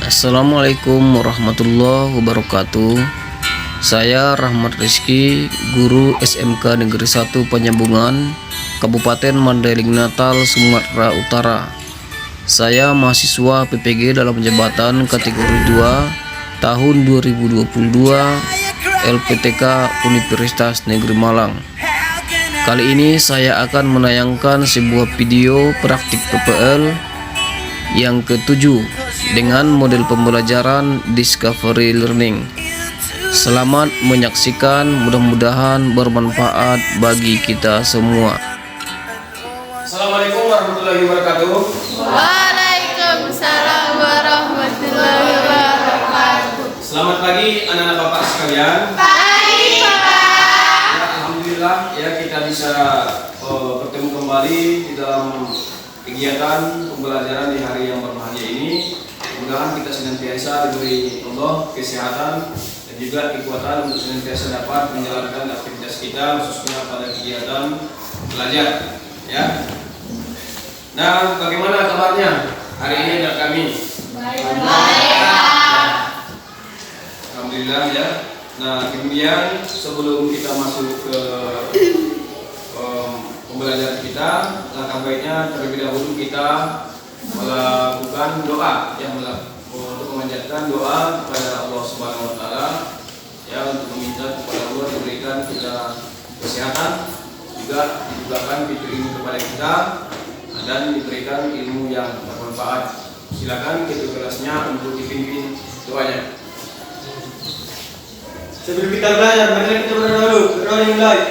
Assalamualaikum warahmatullahi wabarakatuh. Saya Rahmat Rizky, guru SMK Negeri 1 Penyambungan, Kabupaten Mandailing Natal, Sumatera Utara. Saya mahasiswa PPG dalam jabatan kategori 2 tahun 2022 LPTK Universitas Negeri Malang. Kali ini saya akan menayangkan sebuah video praktik PPL yang ketujuh dengan model pembelajaran Discovery Learning. Selamat menyaksikan, mudah-mudahan bermanfaat bagi kita semua. Assalamualaikum warahmatullahi wabarakatuh. Waalaikumsalam warahmatullahi wabarakatuh. Selamat pagi anak-anak Bapak sekalian. Pagi, Bapak. Ya, alhamdulillah ya kita bisa bertemu kembali di dalam kegiatan pembelajaran di hari yang berbahagia ini. Mudah-mudahan kita senantiasa diberi Allah kesehatan dan juga kekuatan untuk senantiasa dapat menjalankan aktivitas kita, khususnya pada kegiatan belajar. Ya. Nah, bagaimana kabarnya hari ini anak kami? Baik, Pak. Alhamdulillah ya. Nah, kemudian sebelum kita masuk ke pembelajaran kita, langkah baiknya terlebih dahulu kita melakukan doa yang untuk memanjatkan doa kepada Allah Subhanahu Wa Taala ya, untuk meminta kepada Allah diberikan kita kesehatan, juga dibukakan pintu ilmu kepada kita dan diberikan ilmu yang bermanfaat. Silakan ketua kelasnya untuk dipimpin doanya. Sebelum kita belajar, mari kita berdoa dulu. Berdoa dimulai.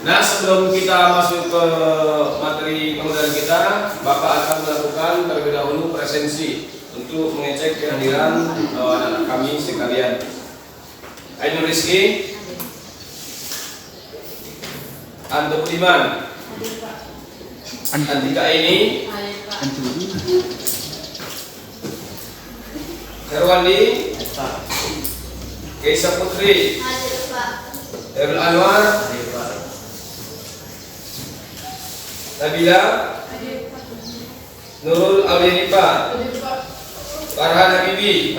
Nah, sebelum kita masuk ke materi pembelajaran kita, Bapak akan melakukan terlebih dahulu presensi untuk mengecek kehadiran anak kami sekalian. Ainul Rizky, Anto Budiman, Antika Ini, Herwandi, Keisa Putri, Erul Anwar, Nabila, Nurul Aulinipa, Farhan Habibi,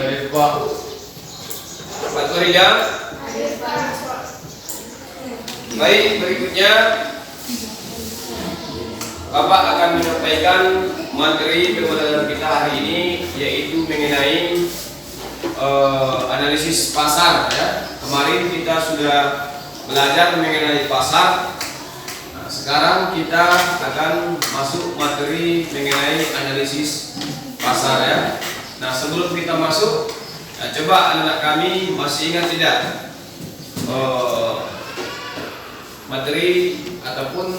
Fatwarida. Baik, berikutnya Bapak akan menyampaikan materi pembelajaran kita hari ini, yaitu mengenai analisis pasar ya. Kemarin kita sudah belajar mengenai pasar. Sekarang kita akan masuk materi mengenai analisis pasar ya. Nah, sebelum kita masuk, coba anak kami masih ingat tidak materi, ataupun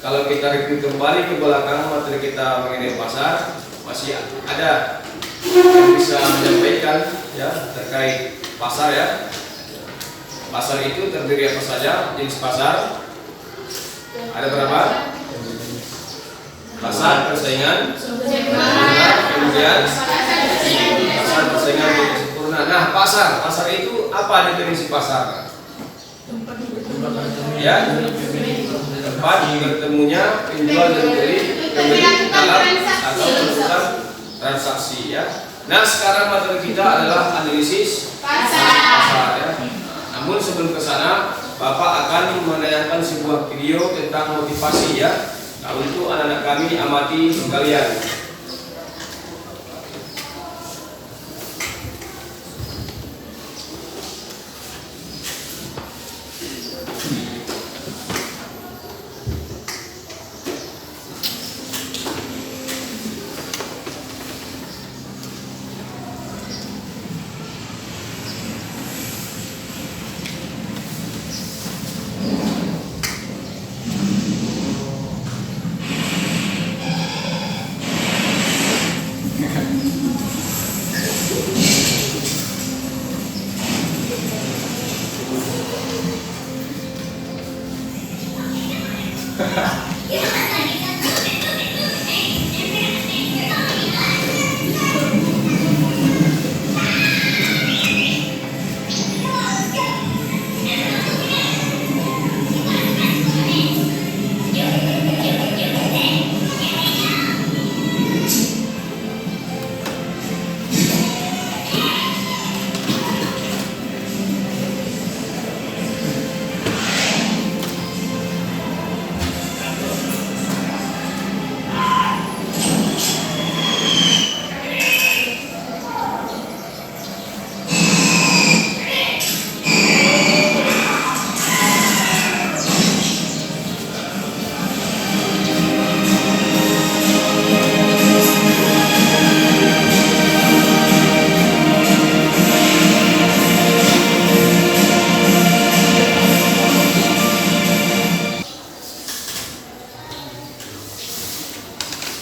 kalau kita review kembali ke belakang materi kita mengenai pasar, masih ada yang bisa menyampaikan ya terkait pasar ya. Pasar itu terdiri apa saja jenis pasar? Ada berapa? Pasar persaingan, kemudian pasar persaingan sempurna. Nah, pasar itu apa definisi pasar? Ya, tempat bertemunya penjual dan pembeli dalam atau melakukan transaksi ya. Nah, sekarang materi kita adalah analisis pasar ya. Namun sebelum ke sana, Bapak akan menayangkan sebuah video tentang motivasi ya. Nah, untuk anak-anak kami amati sekalian.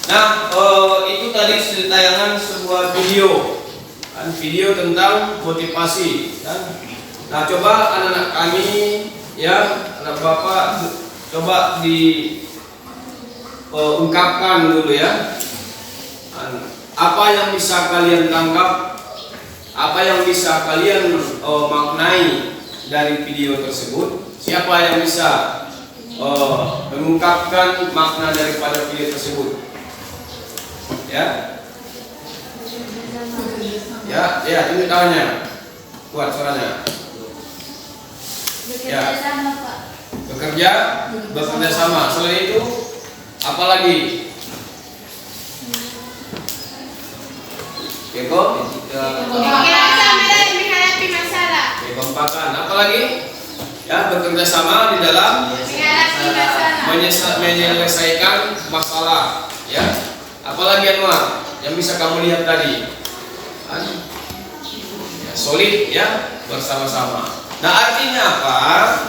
Nah, itu tadi tayangan sebuah video, kan, video tentang motivasi. Kan? Nah, coba anak-anak kami, ya, anak bapak, coba diungkapkan dulu ya. Apa yang bisa kalian tangkap, apa yang bisa kalian maknai dari video tersebut? Siapa yang bisa mengungkapkan makna daripada video tersebut? Ya, tunjuk tangannya, kuat suaranya. Ya, bekerja sama. Selain itu, apa lagi? menghadapi masalah. Kekompakan. Apa lagi? Ya, bekerja sama di dalam menyelesaikan masalah. Ya. Apalagi Anwar yang bisa kamu lihat tadi? Ya, solid ya, bersama-sama. Nah, artinya apa?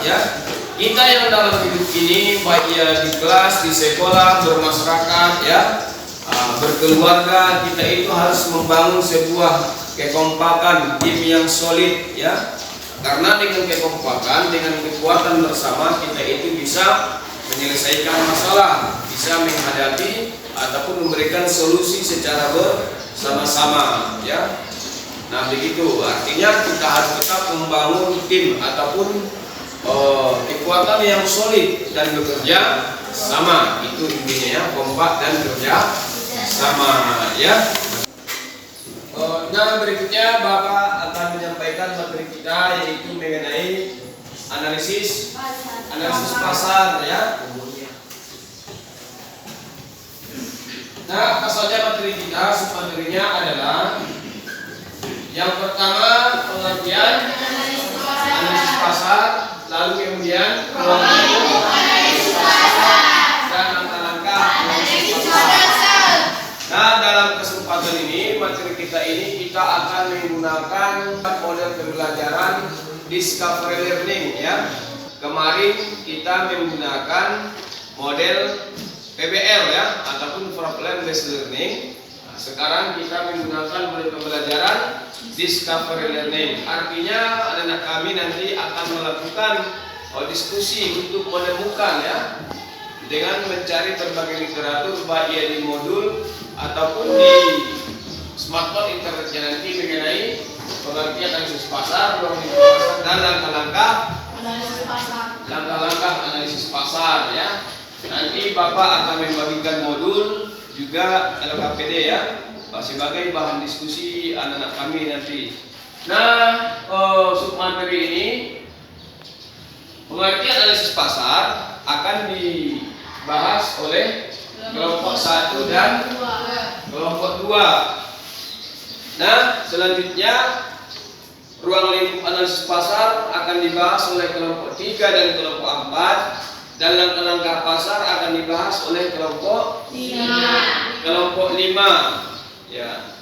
Ya, kita yang dalam hidup ini, baik ya di kelas, di sekolah, bermasyarakat, ya, berkeluarga, kita itu harus membangun sebuah kekompakan tim yang solid, ya. Karena dengan kekompakan, dengan kekuatan bersama, kita itu bisa menyelesaikan masalah, bisa menghadapi ataupun memberikan solusi secara bersama-sama, ya. Nah, begitu artinya kita harus tetap membangun tim ataupun kekuatan yang solid dan bekerja sama. Itu intinya ya, kompak dan bekerja sama, ya. Nah, berikutnya Bapak akan menyampaikan materi kita, yaitu mengenai analisis pasar, ya. Nah, apa saja materi kita? Submaterinya adalah yang pertama pengertian analisis pasar, lalu kemudian analisis pasar dan langkah-langkah analisis pasar. Nah, dalam kesempatan ini, materi kita ini kita akan menggunakan model pembelajaran discovery learning, ya. Kemarin kita menggunakan model PBL, ya, ataupun problem based learning. Nah, sekarang kita menggunakan model pembelajaran discovery learning. Artinya anak-anak kami nanti akan melakukan diskusi untuk menemukan, ya, dengan mencari berbagai literatur baik ya di modul ataupun di smartphone internetnya nanti mengenai pengertian analisis pasar, dan langkah-langkah analisis pasar, ya. Nanti Bapak akan membagikan modul juga LKPD, ya, sebagai bahan diskusi anak-anak kami nanti. Nah, submateri ini pengertian analisis pasar akan dibahas oleh kelompok 1 dan kelompok 2. Nah, selanjutnya ruang lingkup analisis pasar akan dibahas oleh kelompok 3 dan kelompok 4, dan langkah-langkah pasar akan dibahas oleh kelompok 5. Ya.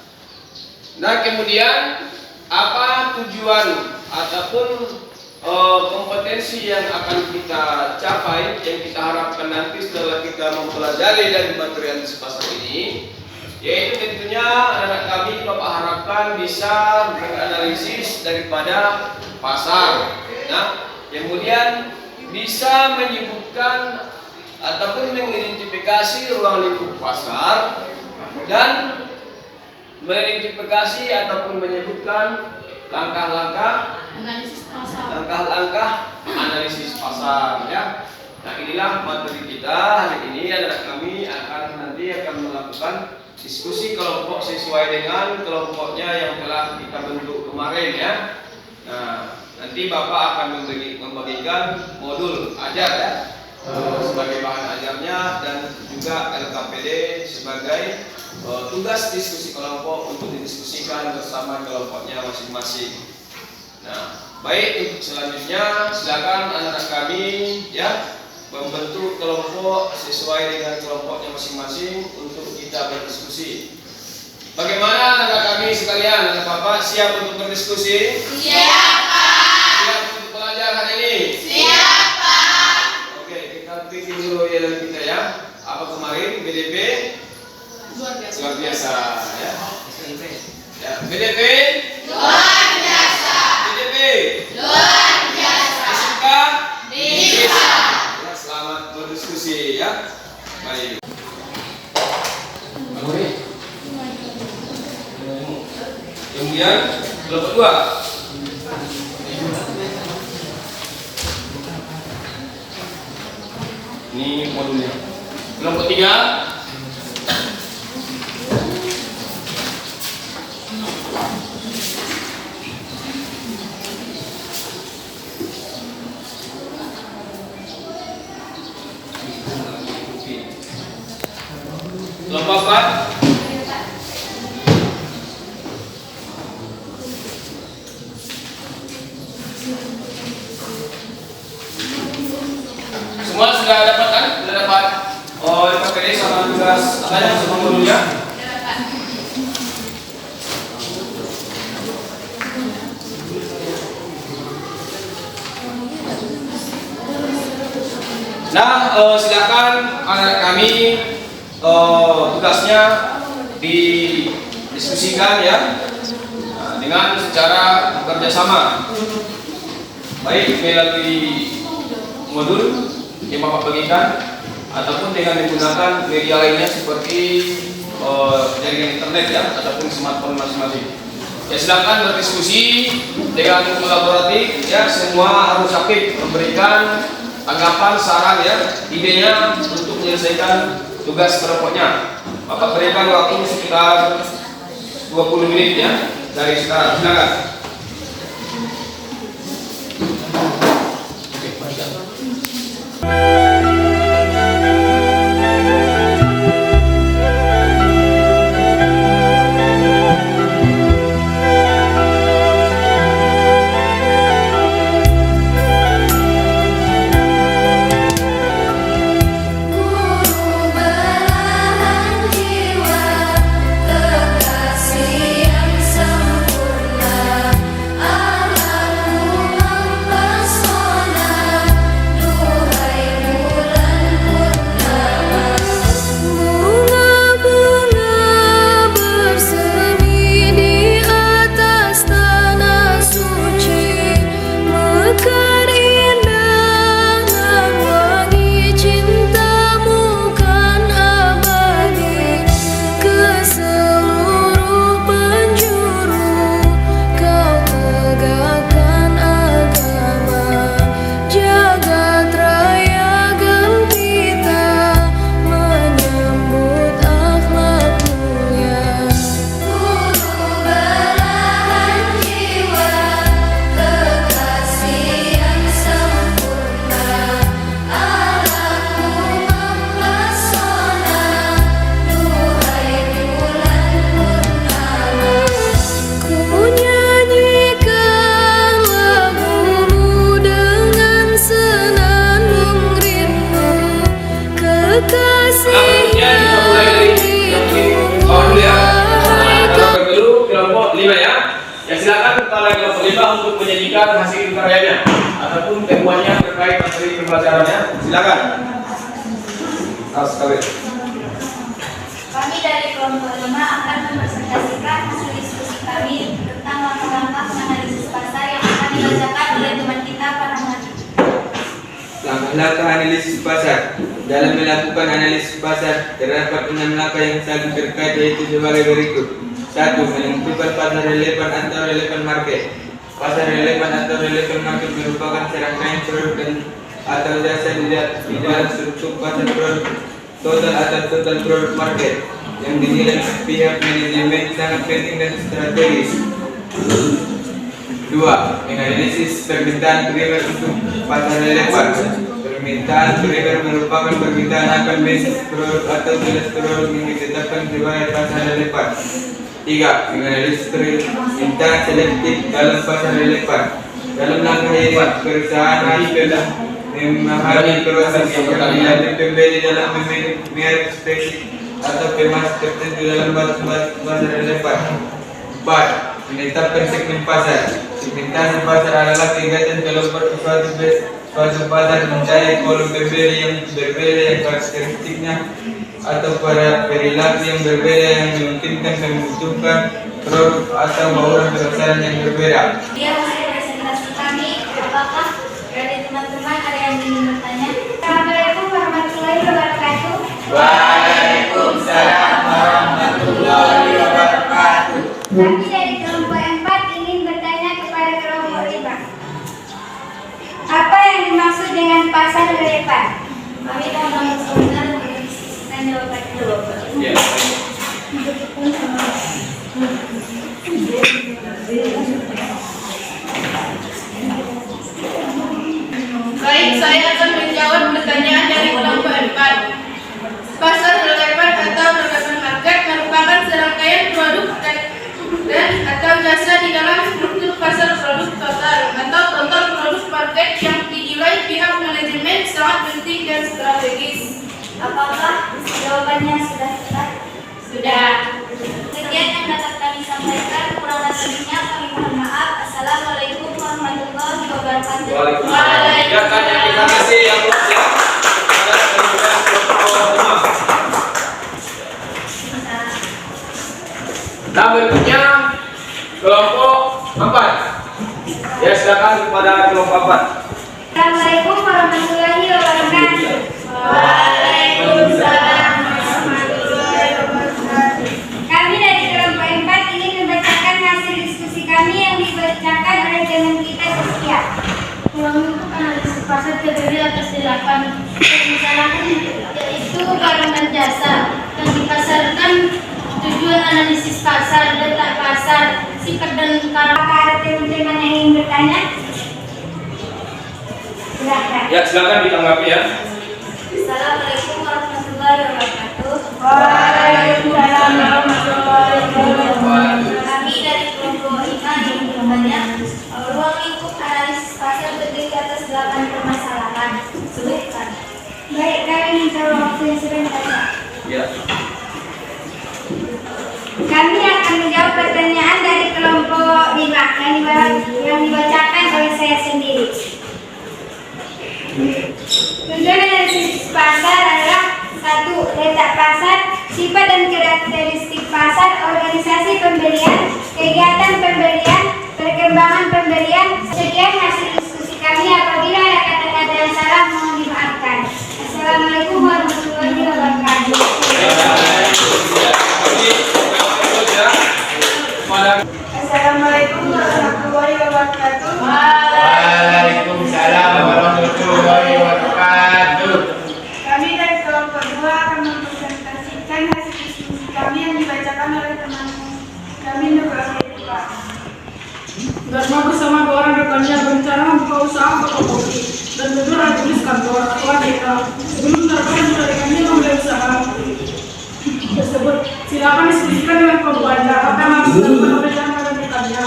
Nah, kemudian apa tujuan ataupun kompetensi yang akan kita capai, yang kita harapkan nanti setelah kita mempelajari dari materi analisis pasar ini, yaitu tentunya anak kami Bapak harapkan bisa menganalisis daripada pasar. Nah, kemudian bisa menyebutkan atau mengidentifikasi ruang lingkup pasar dan mengidentifikasi ataupun menyebutkan langkah-langkah analisis pasar ya. Nah, inilah materi kita hari ini. Anak kami nanti akan melakukan diskusi kelompok sesuai dengan kelompoknya yang telah kita bentuk kemarin ya. Nah, nanti Bapak akan membagikan modul ajar ya, sebagai bahan ajarnya, dan juga LKPD sebagai tugas diskusi kelompok untuk didiskusikan bersama kelompoknya masing-masing. Nah, baik, untuk selanjutnya silakan anak-anak kami ya membentuk kelompok sesuai dengan kelompoknya masing-masing untuk kita berdiskusi. Bagaimana anak-anak kami sekalian, anak Bapak siap untuk berdiskusi? Siap, Pak. Siap untuk belajar hari ini? Siap, Pak. Oke, kita bikin dulu ya kita ya. Apa kemarin BDP? Luar biasa ya. Ya, BDP Luar biasa. BDP Luar biasa. SMK Bisa. ya, selamat berdiskusi ya. Baik. Kemudian kelompok 2. Ini modulnya. Kelompok 3. Kelompok 4. Semua sudah dapat kan? Sudah dapat. Oh, LKPD sama tugas apanya sama modulnya? Nah, silakan anak kami tugasnya didiskusikan ya, dengan secara bekerjasama, baik melalui modul yang Bapak bagikan ataupun dengan menggunakan media lainnya seperti jaringan internet ya, ataupun smartphone masing-masing. Ya, silakan berdiskusi dengan kolaboratif ya, semua harus aktif memberikan tanggapan, saran ya, idenya untuk menyelesaikan tugas kelompoknya. Bapak berikan waktu sekitar 20 menit ya dari sekarang. Silakan. Guru belahan jiwa, kekasih yang sempurna, alatku mempesona, duhai bulan purnama. Bunga-bunga bersemi di atas tanah suci, mekar indah nan wangi, cintamu kan abadi. Ke seluruh penjuru kau tegakkan agama, jagat raya gempita menyambut akhlak mulia. Guru belahan jiwa, kekasih yang sempurna, alatku mempesona, duhai bulan purnama. Ku nyanyikan lagumu dengan senandung rindu, kekasih Kemudian kita mulai dari yang ini dulu ya. Kita dulu kelompok 5 ya. Ya, silakan kepala kelompok 5 untuk menyajikan hasil karyanya ataupun temuannya terkait materi pembelajarannya. Silakan. Sekali. Kami dari kelompok 5 akan mempresentasikan hasil diskusi kami tentang langkah-langkah menganalisis pasar yang akan dibacakan oleh teman kita pada hari ini. Langkah-langkah analisis pasar. Dalam melakukan analisis pasar, terdapat 6 langkah yang saling terkait, yaitu sebagai berikut. 1. Menentukan pasar relevan atau relevan market. Pasar relevan atau relevan market merupakan serangkaian produk dan atau jasa di dalam struktur pasar produk total atau total produk market yang dinilai pihak manajemen sangat penting dan strategis. 2. Menganalisis permintaan primer untuk pasar relevan. Permintaan primer merupakan permintaan akan basic produk atau jenis produk yang ditetapkan sebagai pasar relevan. 3. Menganalisis permintaan selektif dalam pasar relevan. Dalam langkah ini, perusahaan harus memahami proses yang dilalui pembeli dalam memilih merek spesifik atau kemas tertentu dalam pasar relevan. 4. Menetapkan segmen pasar. Segmentasi pasar adalah kegiatan kelompok suatu pasar mencari kolom pembeli yang berbeda yang karakteristiknya atau para perilaku yang berbeda yang memungkinkan membutuhkan produk atau bauran pemasaran yang berbeda. Dia hasil presentasi kami. Apakah dari teman-teman ada yang ingin bertanya? Assalamualaikum warahmatullahi wabarakatuh. Waalaikumsalam warahmatullahi wabarakatuh. Kami dari kelompok 4 ingin bertanya kepada kelompok 5. Apa yang dimaksud dengan pasar relevan? Kami mohon sebentar mendiskusikan jawabannya. Ya. Baik, saya akan menjawab pertanyaan dari kelompok 4. Pasar relevan atau relevan market merupakan serangkaian produk dan atau jasa di dalam struktur pasar produk total atau total produk market yang dinilai pihak manajemen sangat penting dan strategis. Apakah jawabannya sudah tepat? Sudah. Sekian yang dapat kami sampaikan. Kurang lebihnya kami mohon maaf. Assalamualaikum warahmatullahi wabarakatuh. Waalaikumsalam. Ya kan, terima kasih yang mulia. Nah, berikutnya kelompok 4. Ya, silakan kepada kelompok 4. Assalamualaikum warahmatullahi wabarakatuh. Waalaikumsalam warahmatullahi wabarakatuh. Kami dari kelompok 4 ingin membacakan hasil diskusi kami yang dibacakan oleh teman kita Saskia. Uang untuk analisis pasar terdiri atas 8 permasalahan, yaitu barang dan jasa yang dipasarkan, tujuan analisis pasar, letak pasar, sifat dan karakter. Apakah ada teman-teman yang ingin bertanya? Silahkan. Ya, silakan ditanggapi ya. Assalamualaikum warahmatullahi wabarakatuh. Waalaikumsalam warahmatullahi wabarakatuh. Kami dari kelompok 5 ingin bertanya, ruang lingkup analisis pasar terdiri atas 8 permasalahan. Sebutkan. Baik, kami minta waktu yang sebentar. Ya. Kami akan menjawab pertanyaan dari kelompok 5 yang dibacakan oleh saya sendiri. Tujuan analisis pasar adalah 1. Letak pasar, sifat dan karakteristik pasar, organisasi pembelian, kegiatan pembelian, perkembangan pembelian. Sekian hasil diskusi kami. Apabila ada kata-kata yang salah, mohon dimaafkan. Assalamualaikum warahmatullahi wabarakatuh. Assalamualaikum warahmatullahi wabarakatuh. Waalaikumsalam warahmatullahi wabarakatuh. Kami dari kelompok 2 akan mempresentasikan hasil diskusi kami yang dibacakan oleh teman kami Nurul Pak. Dharma bersama 2 orang rekannya berencana membuka usaha toko kopi dan berdua tulis kantor atau ATK. Sebelum Dharma dan rekannya memulai usaha tersebut, silakan diskusikan dengan kelompok Anda apa yang harus dilakukan oleh Dharma dan rekannya.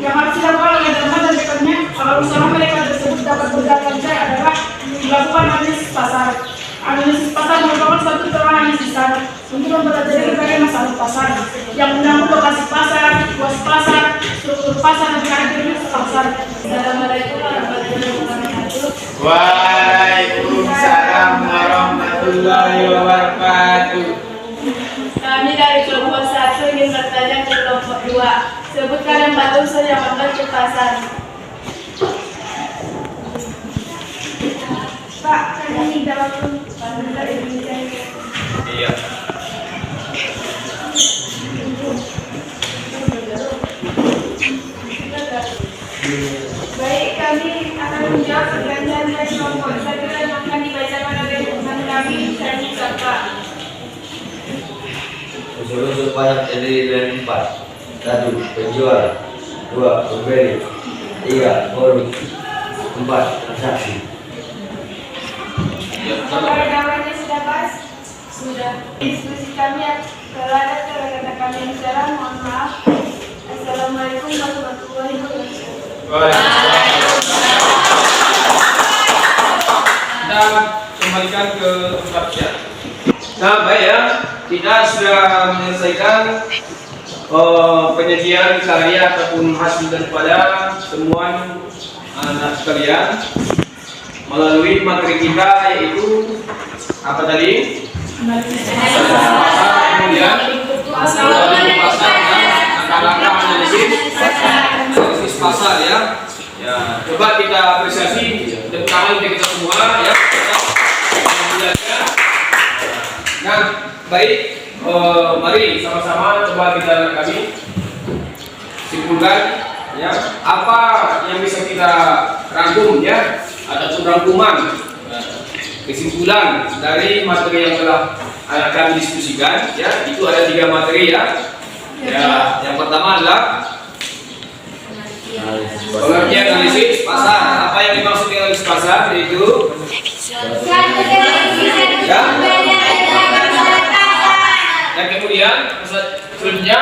Yang harus dilakukan oleh Dharma dan rekannya agar usaha mereka tersebut dapat berjalan lancar adalah dilakukan analisis pasar. Analisis pasar merupakan suatu penganalisan untuk mempelajari berbagai masalah pasar yang menyangkut lokasi pasar, luas pasar, struktur pasar, dan karakteristik pasar. Assalamualaikum warahmatullahi wabarakatuh. Waalaikumsalam warahmatullahi wabarakatuh. Kami dari kelompok 1 ingin bertanya ke kelompok 2. Sebutkan 4 unsur yang membentuk pasar. Pak, kami jawab dulu. Iya. Baik, kami akan menjawab pertanyaan dari kelompok 1 yang akan dibacakan oleh teman kami, Sani Saka. Unsur-unsur pajak terdiri dari 4. 1. Penjual. 2. Pembeli. 3. Produk. 4. Transaksi. Apakah jawabannya sudah pas? Sudah. Diskusi kami kalau ada kata kami yang salah, mohon maaf. Assalamualaikum warahmatullahi wabarakatuh. Kita kembalikan ke tempatnya. Nah, baik ya, kita sudah menyelesaikan penyajian karya ataupun hasil daripada temuan anak sekalian melalui materi kita, yaitu apa tadi? Kemudian pasar, langkah-langkah analisis pasar ya. Ya, coba kita apresiasi tepuk tangan untuk kita semua ya. Nah, baik, mari sama-sama coba kita kami simpulkan ya apa yang bisa kita rangkum ya, ataupun rangkuman kesimpulan dari materi yang telah kami diskusikan ya. Itu ada 3 materi ya. Ya, yang pertama adalah pengertian analisis pasar. Apa yang dimaksud dengan analisis pasar? Yaitu ya. Dan kemudian selanjutnya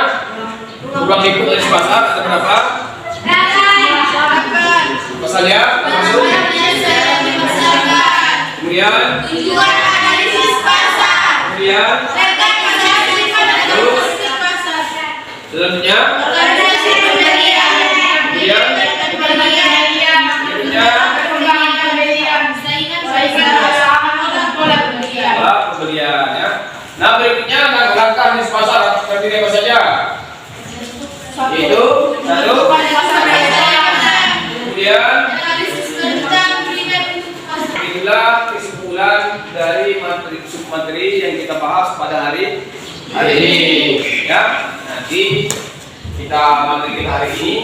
ruang lingkup analisis pasar ada berapa? Pasalnya termasuk. Kemudian Tujuan analisis pasar. kemudian terus selanjutnya Organisasi pembelian. kemudian pola pembelian ya. Nah, berikutnya langkah analisis pasar terdiri apa saja? Itu satu. Kemudian itulah kesimpulan dari materi submateri yang kita bahas pada hari ini ya. Nanti materi kita hari ini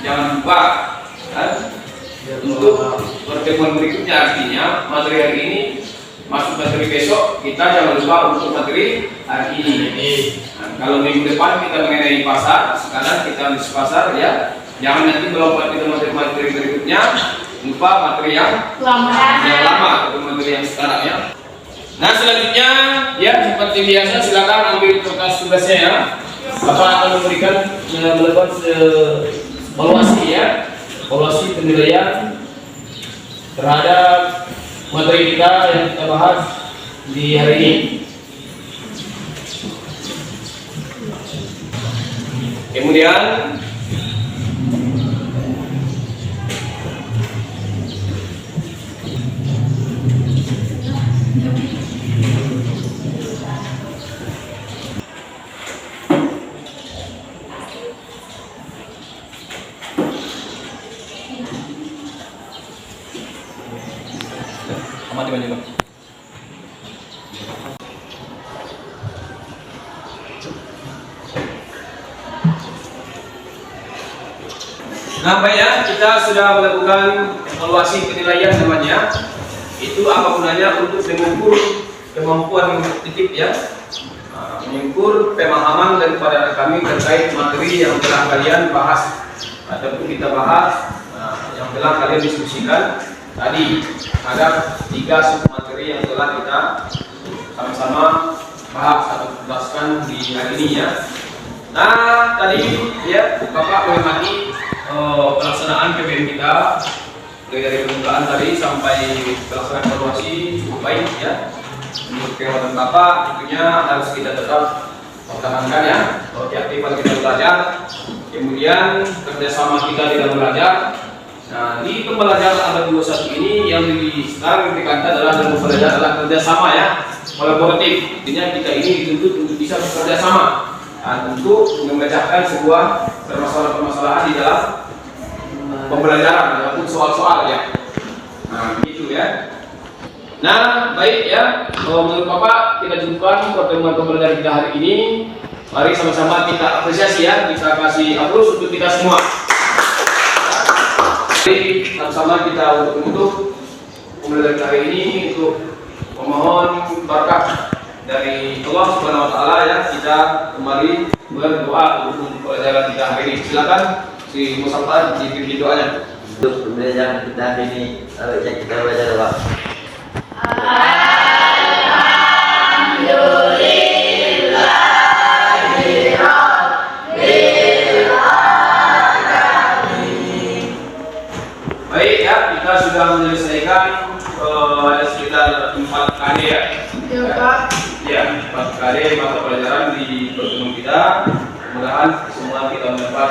jangan lupa untuk pertemuan berikutnya, artinya materi hari ini masuk materi besok, kita jangan lupa untuk materi hari ini. Nah, kalau minggu depan kita mengenai pasar, sekarang kita analisis pasar ya. Jangan nanti melompat ke materi berikutnya lupa materi yang lama atau materi yang sekarang ya. Nah, selanjutnya ya seperti biasa silakan ambil kertas tugasnya ya. Bapak akan memberikan melakukan evaluasi ya, evaluasi penilaian terhadap materi kita yang kita bahas di hari ini. Kemudian amati banyak. Nah, baik ya, kita sudah melakukan evaluasi penilaian namanya. Itu apa gunanya? Untuk mengukur kemampuan titip ya, mengukur pemahaman daripada kami terkait materi yang telah kalian bahas ataupun kita bahas, yang telah kalian diskusikan tadi. Ada 3 submateri yang telah kita sama-sama bahas atau jelaskan di hari ini ya. Nah, tadi ya Bapak mengamati pelaksanaan PBM kita dari pembukaan tadi sampai pelaksanaan evaluasi cukup baik ya. Menurut pengamatan Bapak tentunya harus kita tetap pertahankan ya, keaktifan kita belajar, kemudian kerjasama kita di dalam belajar. Nah, di pembelajaran abad 21 ini yang sekarang ditekankan adalah dalam belajar adalah kerjasama ya, kolaboratif. Artinya kita ini dituntut untuk bisa bekerja sama untuk memecahkan sebuah permasalahan-permasalahan di dalam pembelajaran ataupun soal-soal ya. Nah, gitu ya. Nah, baik ya. Kalau menurut Bapak, kita cukupkan pertemuan pembelajaran kita hari ini. Mari sama-sama kita apresiasi ya, kita kasih aplaus untuk kita semua. Mari sama-sama kita untuk menutup pembelajaran hari ini untuk memohon berkah dari Allah Subhanahu Wa Taala ya. Kita kembali berdoa untuk pembelajaran kita hari ini. Silakan si Musafar dipimpin doanya. Untuk pembelajaran kita hari ini, kita baca doa. Baik ya, kita sudah menyelesaikan ada sekitar 4 kali ya. Ya, Pak. Ya, 4 kali mata pelajaran di pertemuan kita. Mudah-mudahan semua kita mendapat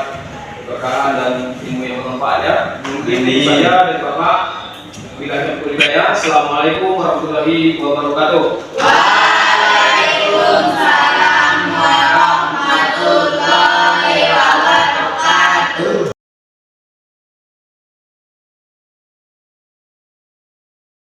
keberkahan dan ilmu yang bermanfaat ya. Mungkin itu saja dari Bapak. Assalamualaikum warahmatullahi wabarakatuh.